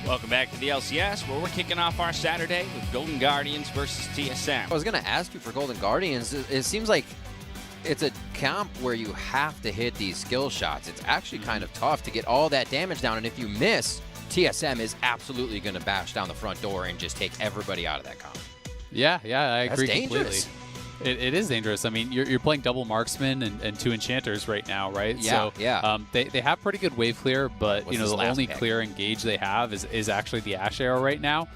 Welcome back to the LCS, where we're kicking off our Saturday with Golden Guardians versus TSM. I was going to ask you for Golden Guardians. It seems like it's a comp where you have to hit these skill shots. It's actually kind of tough to get all that damage down, and if you miss, TSM is absolutely going to bash down the front door and just take everybody out of that comp. Yeah, I agree completely. It is dangerous. I mean, you're playing double marksman and 2 enchanters right now, right? Yeah, so, they have pretty good wave clear, but the only clear engage they have is actually the Ash Arrow right now.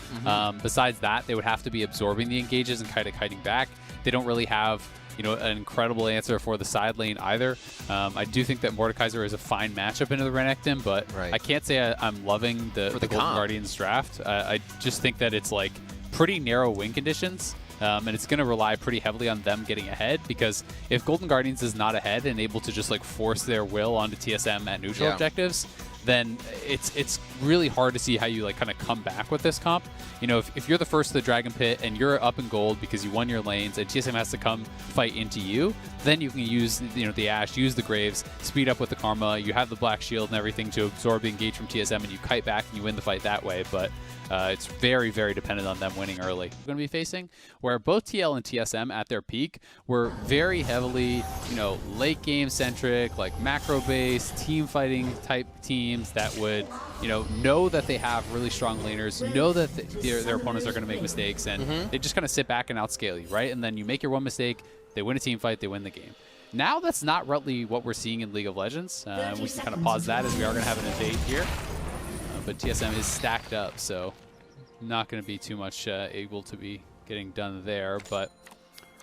Besides that, they would have to be absorbing the engages and kind of kiting back. They don't really have an incredible answer for the side lane either. I do think that Mordekaiser is a fine matchup into the Renekton, but I can't say I'm loving the Golden Guardians draft. I just think that it's like pretty narrow win conditions. And it's going to rely pretty heavily on them getting ahead, because if Golden Guardians is not ahead and able to just like force their will onto TSM at neutral objectives, then it's really hard to see how you like kind of come back with this comp. If you're the first to the Dragon Pit and you're up in gold because you won your lanes and TSM has to come fight into you, then you can use the Ash, use the Graves, speed up with the Karma, you have the Black Shield and everything to absorb the engage from TSM, and you kite back and you win the fight that way. But it's very, very dependent on them winning early. We're going to be facing where both TL and TSM at their peak were very heavily, late game centric, like macro based, team fighting type teams that would, know that they have really strong laners, know that their opponents are going to make mistakes, and they just kind of sit back and outscale you, right? And then you make your one mistake, they win a team fight, they win the game. Now that's not really what we're seeing in League of Legends. We can kind of pause that as we are going to have an invade here. But TSM is stacked up, so not going to be too much able to be getting done there. But,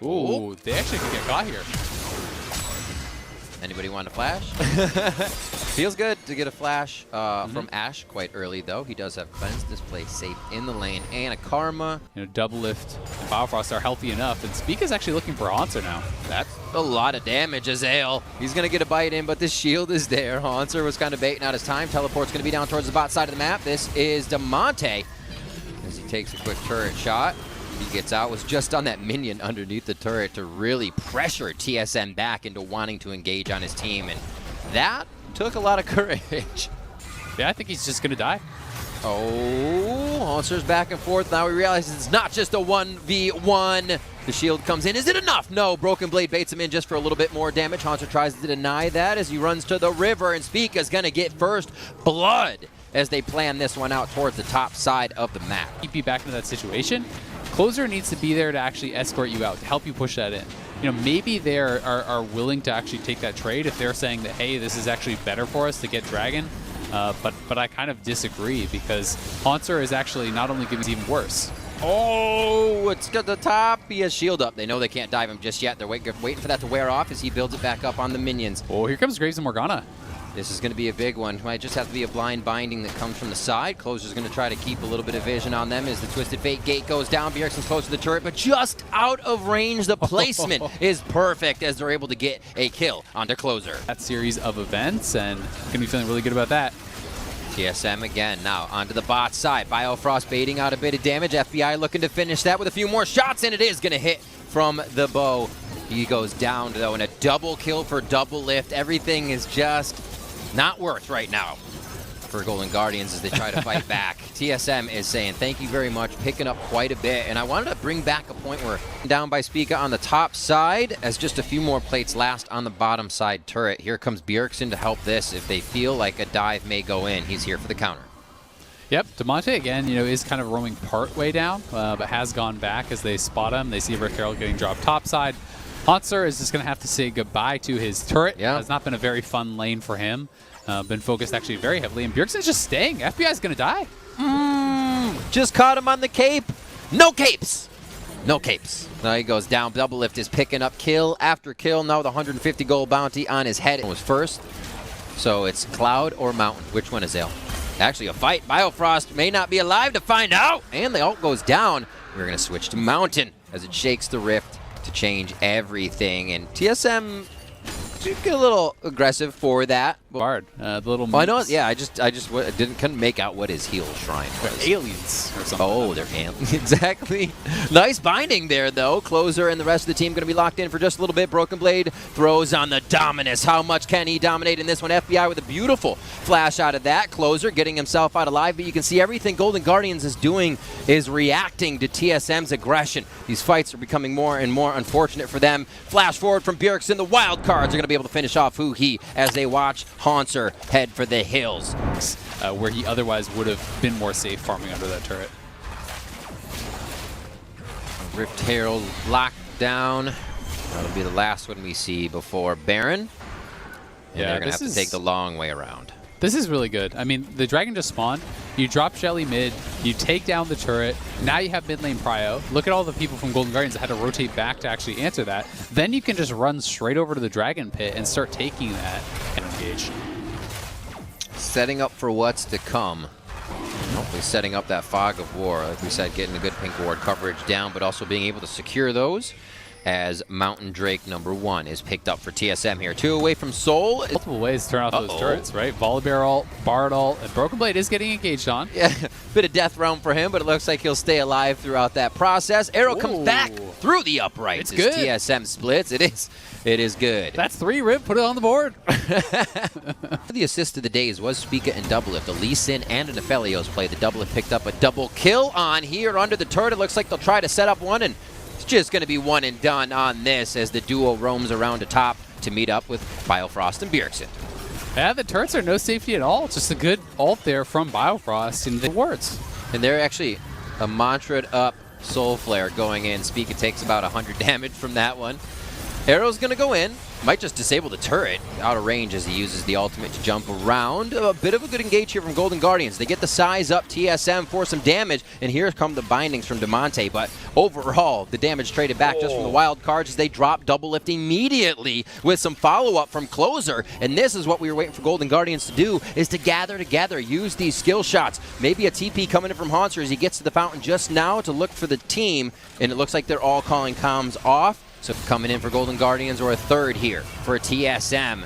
ooh, they actually can get caught here. Anybody want a flash? Feels good to get a flash from Ash quite early, though. He does have cleanse, display safe in the lane, and a Karma. Doublelift and Biofrost are healthy enough, and Speak is actually looking for Haunter now. That's a lot of damage, Azael. He's going to get a bite in, but the shield is there. Haunter was kind of baiting out his time. Teleport's going to be down towards the bot side of the map. This is Demonte as he takes a quick turret shot. He gets out, was just on that minion underneath the turret to really pressure TSM back into wanting to engage on his team, and that took a lot of courage. Yeah, I think he's just going to die. Oh, Haunter's back and forth. Now we realize it's not just a 1v1. The shield comes in. Is it enough? No. Broken Blade baits him in just for a little bit more damage. Haunter tries to deny that as he runs to the river, and Speak is going to get first blood as they plan this one out towards the top side of the map. Keep you back into that situation. Closer needs to be there to actually escort you out, to help you push that in. Maybe they are willing to actually take that trade if they're saying that, hey, this is actually better for us to get Dragon. But I kind of disagree, because Haunter is actually not only giving it even worse. Oh, it's got the top. He has shield up. They know they can't dive him just yet. They're waiting for that to wear off as he builds it back up on the minions. Oh, here comes Graves and Morgana. This is going to be a big one. Might just have to be a blind binding that comes from the side. Closer's going to try to keep a little bit of vision on them as the Twisted Fate gate goes down. Bjergsen's close to the turret, but just out of range. The placement is perfect as they're able to get a kill onto Closer. That series of events, and going to be feeling really good about that. TSM again now onto the bot side. Biofrost baiting out a bit of damage. FBI looking to finish that with a few more shots, and it is going to hit from the bow. He goes down, though, and a double kill for Doublelift. Everything is just not worth right now for Golden Guardians as they try to fight back. TSM is saying thank you very much, picking up quite a bit, and I wanted to bring back a point where down by Spica on the top side as just a few more plates last on the bottom side turret. Here comes Bjergsen to help this if they feel like a dive may go in. He's here for the counter. Yep, Demonte again, is kind of roaming part way down, but has gone back as they spot him. They see Rick Carroll getting dropped top side. Haunter is just going to have to say goodbye to his turret. Yeah. Has not been a very fun lane for him. Been focused actually very heavily, and Bjergsen's just staying. FBI's going to die. Just caught him on the cape. No capes. No capes. Now he goes down. Doublelift is picking up kill after kill. Now the 150 gold bounty on his head was first. So it's Cloud or Mountain. Which one is Zale? Actually a fight. Biofrost may not be alive to find out. And the ult goes down. We're going to switch to Mountain as it shakes the rift to change everything. And TSM Get a little aggressive for that. Bard, the little. I know. Yeah, I couldn't make out what his heel shrine was. Aliens or something. Oh, they're aliens. Exactly. Nice binding there, though. Closer and the rest of the team going to be locked in for just a little bit. Broken Blade throws on the Dominus. How much can he dominate in this one? FBI with a beautiful flash out of that. Closer getting himself out alive, but you can see everything Golden Guardians is doing is reacting to TSM's aggression. These fights are becoming more and more unfortunate for them. Flash forward from Bjergsen. The wild cards are going to be able to finish off Huhi as they watch Haunter head for the hills. Where he otherwise would have been more safe farming under that turret. Rift Herald locked down. That'll be the last one we see before Baron. And they're going to have to take the long way around. This is really good. I mean, the dragon just spawned. You drop Shelly mid. You take down the turret. Now you have mid lane prio. Look at all the people from Golden Guardians that had to rotate back to actually answer that. Then you can just run straight over to the dragon pit and start taking that and engage. Setting up for what's to come. Hopefully setting up that fog of war. Like we said, getting a good pink ward coverage down, but also being able to secure those as Mountain Drake #1 is picked up for TSM here. 2 away from Soul. Multiple ways to turn off those turrets, right? Volibear ult, Bard ult, and Broken Blade is getting engaged on. Yeah, bit of death realm for him, but it looks like he'll stay alive throughout that process. Arrow comes back through the uprights as TSM splits. It is good. That's 3, Rip. Put it on the board. The assist of the days was Spica and Doublelift. A Lee Sin and an Aphelios play. The Doublelift picked up a double kill on here under the turret. It looks like they'll try to set up one, and it's just going to be one and done on this as the duo roams around the top to meet up with Biofrost and Bjergsen. Yeah, the turrets are no safety at all. Just a good ult there from Biofrost and the wards. And they're actually a mantra'd up Soul Flare going in. Spica takes about 100 damage from that one. Arrow's going to go in. Might just disable the turret out of range as he uses the ultimate to jump around. A bit of a good engage here from Golden Guardians. They get the size up TSM for some damage, and here come the bindings from Demonte. But overall, the damage traded back just from the wild cards as they drop Doublelift immediately with some follow-up from Closer. And this is what we were waiting for Golden Guardians to do, is to gather together, use these skill shots. Maybe a TP coming in from Haunter as he gets to the fountain just now to look for the team, and it looks like they're all calling comms off. So coming in for Golden Guardians or a third here for TSM.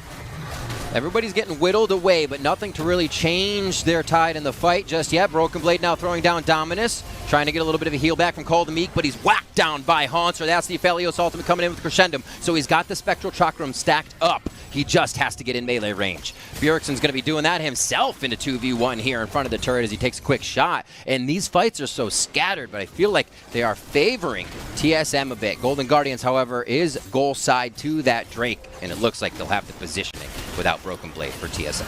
Everybody's getting whittled away, but nothing to really change their tide in the fight just yet. Broken Blade now throwing down Dominus, trying to get a little bit of a heal back from Call the Meek, but he's whacked down by Haunter. That's the Aphelios ultimate coming in with Crescendum. So he's got the Spectral Chakram stacked up. He just has to get in melee range. Bjergsen's going to be doing that himself in a 2v1 here in front of the turret as he takes a quick shot. And these fights are so scattered, but I feel like they are favoring TSM a bit. Golden Guardians, however, is goal side to that Drake, and it looks like they'll have the positioning without Broken Blade for TSM.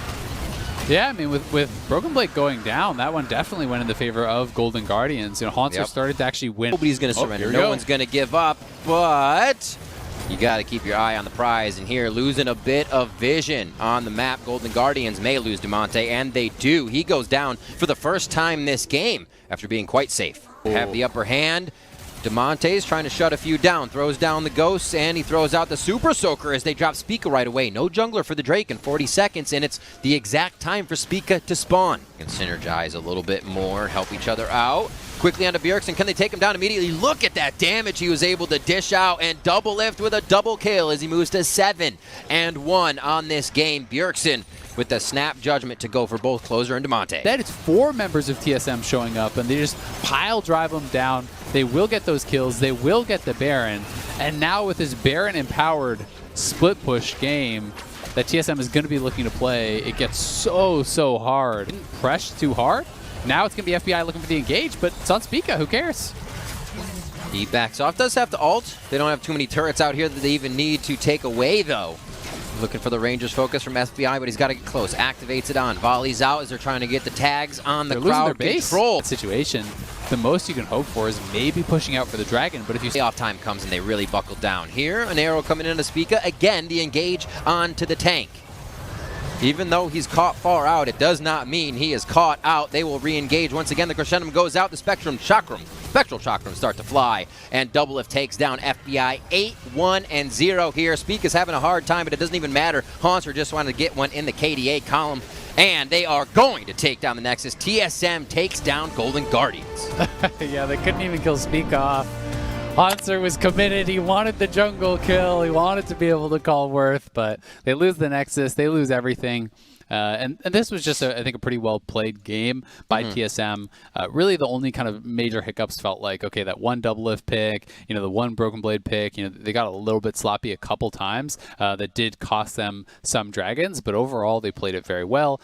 Yeah, I mean, with Broken Blade going down, that one definitely went in the favor of Golden Guardians. You know, Haunter started to actually win. Nobody's going to surrender. No one's going to give up, but you got to keep your eye on the prize. And here, losing a bit of vision on the map. Golden Guardians may lose Demonte, and they do. He goes down for the first time this game after being quite safe. Have the upper hand. Demonte's trying to shut a few down, throws down the Ghosts, and he throws out the Super Soaker as they drop Spica right away. No jungler for the Drake in 40 seconds, and it's the exact time for Spica to spawn. Can synergize a little bit more, help each other out. Quickly onto Bjergsen. Can they take him down immediately? Look at that damage he was able to dish out, and Doublelift with a double kill as he moves to 7-1 on this game. Bjergsen with the snap judgment to go for both Closer and Demonte. That is 4 members of TSM showing up, and they just pile drive them down. They will get those kills. They will get the Baron. And now with this Baron-empowered split push game that TSM is going to be looking to play, it gets so hard. Didn't press too hard. Now it's going to be FBI looking for the engage, but it's on Spica. Who cares? He backs off. Does have to ult. They don't have too many turrets out here that they even need to take away, though. Looking for the Rangers focus from FBI, but he's got to get close. Activates it on. Volleys out as they're trying to get the tags on the crowd their base. Control. Situation. The most you can hope for is maybe pushing out for the Dragon, but if you... Off time comes and they really buckle down. Here, an arrow coming into Spica. Again, the engage onto the tank. Even though he's caught far out, it does not mean he is caught out. They will re-engage. Once again, the Crescendum goes out. The Spectral Chakram start to fly. And Doublelift takes down FBI 8-1-0 here. Spica's having a hard time, but it doesn't even matter. Haunter just wanted to get one in the KDA column. And they are going to take down the Nexus. TSM takes down Golden Guardians. Yeah, they couldn't even kill Spica off. Hanser was committed. He wanted the jungle kill. He wanted to be able to call Worth, but they lose the Nexus. They lose everything. And this was just, I think, a pretty well-played game by TSM. Really, the only kind of major hiccups felt like, okay, that one Doublelift pick, the one Broken Blade pick, they got a little bit sloppy a couple times. That did cost them some dragons, but overall, they played it very well.